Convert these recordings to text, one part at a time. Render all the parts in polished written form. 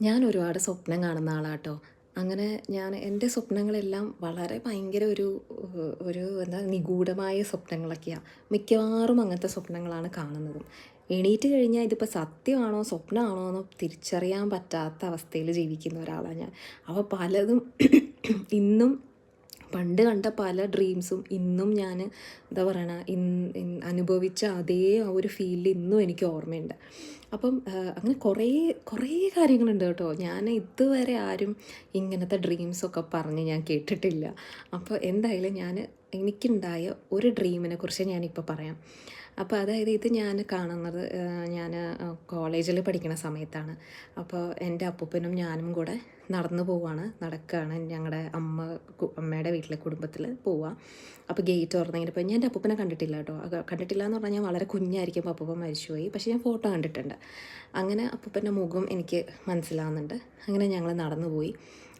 ഞാൻ ഒരുപാട് സ്വപ്നം കാണുന്ന ആളാട്ടോ. അങ്ങനെ എൻ്റെ സ്വപ്നങ്ങളെല്ലാം വളരെ ഭയങ്കര ഒരു എന്താ നിഗൂഢമായ സ്വപ്നങ്ങളൊക്കെയാണ്. മിക്കവാറും അങ്ങനത്തെ സ്വപ്നങ്ങളാണ് കാണുന്നതും. എണീറ്റ് കഴിഞ്ഞാൽ ഇതിപ്പോൾ സത്യമാണോ സ്വപ്നമാണോ എന്ന് തിരിച്ചറിയാൻ പറ്റാത്ത അവസ്ഥയിൽ ജീവിക്കുന്ന ഒരാളാണ് ഞാൻ. അപ്പോൾ പലതും ഇന്നും പണ്ട് കണ്ട പല ഡ്രീംസും ഇന്നും ഞാൻ എന്താ പറയണ അനുഭവിച്ച അതേ ആ ഒരു ഫീലിൽ ഇന്നും എനിക്ക് ഓർമ്മയുണ്ട്. അപ്പം അങ്ങനെ കുറേ കുറേ കാര്യങ്ങളുണ്ട് കേട്ടോ. ഞാൻ ഇതുവരെ ആരും ഇങ്ങനത്തെ ഡ്രീംസൊക്കെ പറഞ്ഞ് ഞാൻ കേട്ടിട്ടില്ല. അപ്പോൾ എന്തായാലും എനിക്കുണ്ടായ ഒരു ഡ്രീമിനെ കുറിച്ച് ഞാനിപ്പോൾ പറയാം. അപ്പോൾ അതായത് ഇത് ഞാൻ കാണുന്നത് ഞാൻ കോളേജിൽ പഠിക്കുന്ന സമയത്താണ്. അപ്പോൾ എൻ്റെ അപ്പൂപ്പനും ഞാനും കൂടെ നടക്കുകയാണ് ഞങ്ങളുടെ അമ്മയുടെ വീട്ടിലെ കുടുംബത്തിൽ പോവുക. അപ്പോൾ ഗേറ്റ് തുറന്നിങ്ങനെ പോയി. ഞാൻ എൻ്റെ അപ്പൂപ്പനെ കണ്ടിട്ടില്ല കേട്ടോ. കണ്ടിട്ടില്ല എന്ന് പറഞ്ഞാൽ ഞാൻ വളരെ കുഞ്ഞായിരിക്കുമ്പോൾ അപ്പൂപ്പൻ മരിച്ചുപോയി. പക്ഷേ ഞാൻ ഫോട്ടോ കണ്ടിട്ടുണ്ട്. അങ്ങനെ അപ്പൂപ്പൻ്റെ മുഖം എനിക്ക് മനസ്സിലാവുന്നുണ്ട്. അങ്ങനെ ഞങ്ങൾ നടന്നു പോയി.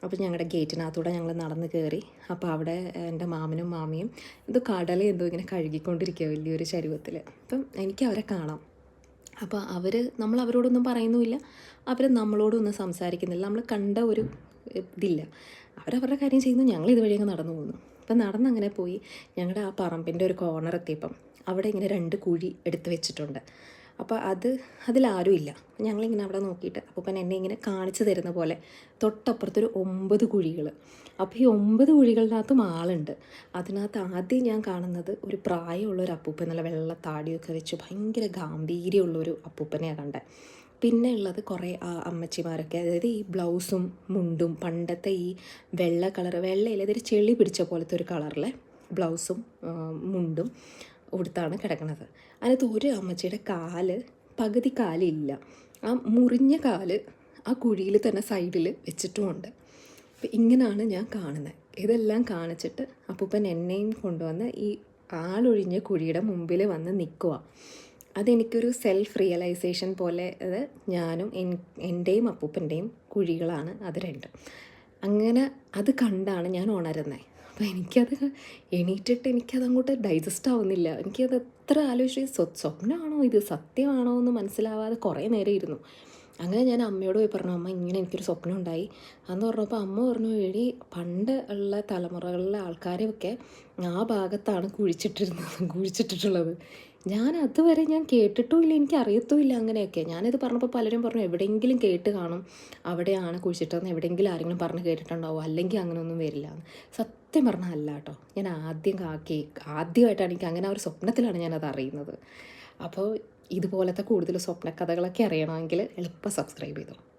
അപ്പോൾ ഞങ്ങളുടെ ഗേറ്റിനകത്തൂടെ ഞങ്ങൾ നടന്ന് കയറി. അപ്പോൾ അവിടെ എൻ്റെ മാമനും മാമിയും ഇത് കടല എന്തോ ഇങ്ങനെ കഴുകിക്കൊണ്ടിരിക്കുക വലിയൊരു ചരുവത്തിൽ. അപ്പം എനിക്ക് അവരെ കാണാം. അപ്പോൾ നമ്മൾ അവരോടൊന്നും പറയുന്നുമില്ല, അവർ നമ്മളോടൊന്നും സംസാരിക്കുന്നില്ല. നമ്മൾ കണ്ട ഒരു ഇതില്ല. അവരവരുടെ കാര്യം ചെയ്യുന്നു, ഞങ്ങൾ ഇതുവഴി അങ്ങ് നടന്നു പോകുന്നു. അപ്പം നടന്നങ്ങനെ പോയി ഞങ്ങളുടെ ആ പറമ്പിൻ്റെ ഒരു കോർണർ എത്തിയപ്പം അവിടെ ഇങ്ങനെ 2 കുഴി എടുത്ത് വെച്ചിട്ടുണ്ട്. അപ്പോൾ അതിലാരും ഇല്ല. ഞങ്ങളിങ്ങനെ അവിടെ നോക്കിയിട്ട് അപ്പൂപ്പൻ എന്നെ ഇങ്ങനെ കാണിച്ചു തരുന്ന പോലെ തൊട്ടപ്പുറത്തൊരു 9 കുഴികൾ. അപ്പോൾ ഈ 9 കുഴികളിനകത്തും ആളുണ്ട്. അതിനകത്ത് ആദ്യം ഞാൻ കാണുന്നത് ഒരു പ്രായമുള്ളൊരു അപ്പൂപ്പൻ, നല്ല വെള്ള താടിയൊക്കെ വെച്ച് ഭയങ്കര ഗാംഭീര്യമുള്ളൊരു അപ്പൂപ്പനെയാണ് കണ്ടത്. പിന്നെ ഉള്ളത് കുറേ അമ്മച്ചിമാരൊക്കെ, അതായത് ഈ ബ്ലൗസും മുണ്ടും പണ്ടത്തെ ഈ വെള്ളയിൽ അതൊരു ചെളി പിടിച്ച പോലത്തെ ഒരു കളറിലെ ബ്ലൗസും മുണ്ടും ഉടുത്താണ് കിടക്കുന്നത്. അതിനകത്ത് ഒരു അമ്മച്ചിയുടെ പകുതി കാലില്ല. ആ മുറിഞ്ഞ കാല് ആ കുഴിയിൽ തന്നെ സൈഡിൽ വെച്ചിട്ടുമുണ്ട്. അപ്പം ഇങ്ങനെയാണ് ഞാൻ കാണുന്നത്. ഇതെല്ലാം കാണിച്ചിട്ട് അപ്പൂപ്പൻ എന്നെയും കൊണ്ടുവന്ന് ഈ ആളൊഴിഞ്ഞ കുഴിയുടെ മുമ്പിൽ വന്ന് നിൽക്കുക. അതെനിക്കൊരു സെൽഫ് റിയലൈസേഷൻ പോലെ ഞാനും എൻ്റെയും അപ്പൂപ്പൻ്റെയും കുഴികളാണ് അത് രണ്ടും. അങ്ങനെ അത് കണ്ടാണ് ഞാൻ ഉണരുന്നത്. അപ്പോൾ എണീറ്റിട്ട് എനിക്കതങ്ങോട്ട് ഡൈജസ്റ്റ് ആവുന്നില്ല. എനിക്കത് എത്ര ആലോചിച്ച് സ്വപ്നമാണോ ഇത് സത്യമാണോ എന്ന് മനസ്സിലാവാതെ കുറേ നേരം ഇരുന്നു. അങ്ങനെ ഞാൻ അമ്മയോട് പോയി പറഞ്ഞു, അമ്മ ഇങ്ങനെ എനിക്കൊരു സ്വപ്നം ഉണ്ടായി എന്ന് പറഞ്ഞപ്പോൾ അമ്മ പറഞ്ഞു, പണ്ട് ഉള്ള തലമുറകളിലെ ആൾക്കാരൊക്കെ ആ ഭാഗത്താണ് കുഴിച്ചിട്ടിട്ടുള്ളത്. അതുവരെ ഞാൻ കേട്ടിട്ടുമില്ല, എനിക്ക് അറിയത്തുമില്ല അങ്ങനെയൊക്കെ. ഞാനിത് പറഞ്ഞപ്പോൾ പലരും പറഞ്ഞു എവിടെയെങ്കിലും കേട്ട് കാണും, അവിടെയാണ് കുഴിച്ചിട്ടതെന്ന് എവിടെയെങ്കിലും ആരെങ്കിലും പറഞ്ഞ് കേട്ടിട്ടുണ്ടാവും, അല്ലെങ്കിൽ അങ്ങനെയൊന്നും വരില്ല. സത്യം പറഞ്ഞാൽ അല്ല കേട്ടോ. ഞാൻ ആദ്യമായിട്ടാണ് എനിക്ക് അങ്ങനെ ഒരു സ്വപ്നത്തിലാണ് ഞാനത് അറിയുന്നത്. അപ്പോൾ ഇതുപോലത്തെ കൂടുതൽ സ്വപ്ന കഥകളൊക്കെ അറിയണമെങ്കിൽ എളുപ്പം സബ്സ്ക്രൈബ് ചെയ്തോ.